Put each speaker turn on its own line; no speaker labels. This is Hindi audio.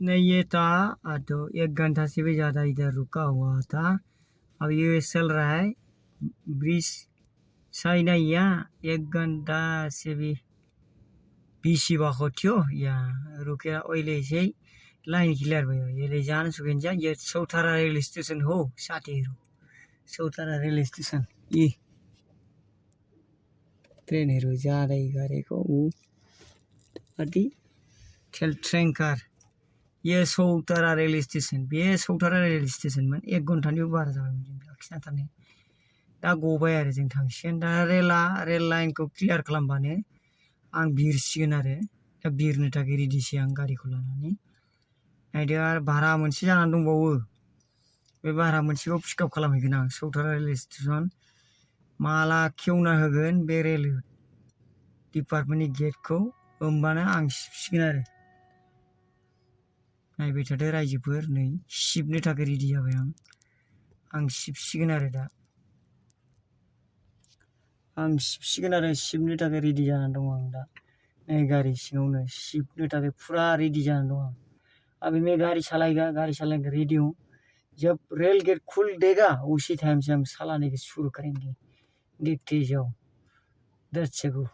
नहीं ये था तो 1 घंटा से भी ज़्यादा इधर रुका हुआ था। अब ये चल रहा है ब्रिज सही नहीं यहाँ 1 घंटा से भी बेसी भएको थियो यहाँ रोकेर अहिले चाहिँ लाइन क्लियर भयो। यसले जान सकिन्छ। यो चौतारा रेल स्टेसन हो साथीहरू, चौतारा रेल स्टेसन। यी ट्रेनहरू जाँदै गरेको कति ट्रेनकार ये चौतारा रेल स्टेसन बे चौतारा रेल स्टेसनमा 1 घन्टानि बारा जाबाय जों लाखिना थानाय। दा गबाय आरो जों थांसिगोन। दा रेल लाइनखौ क्लियार खालामबानो आं बिरसिगोन आरो दा बिरनो थाखाय रेडिसो आं गारिखौ लानानै। नायदो आरो भारा मोनसे जानानै दंबावो। बे भारा मोनसेखौ पिकआप खालामहैगोन आं चौतारा रेल स्टेसन। माला खेवना होगोन बे रेल डिपार्टमेन्टनि गेटखौ होमबानो आं सिबसिगोन आरो। नायबाय थादो रायजोफोर, नै सिबनो थाखाय रेडि जाबाय आं सिबसिगोन आरो दा। आं सिबसिगोन आरो सिबनो थाखाय रेडि जानानै दं आं दा। नै गारि सिङावनो सिबनो थाखाय पूरा रेडि जानानै दं आं। अभी मैं गाड़ी चलाने रेडी हूँ। जब रेल गेट खुल देगा उसी टाइम से हम चलाने की शुरू करेंगे। देखते जाओ दर्शकों।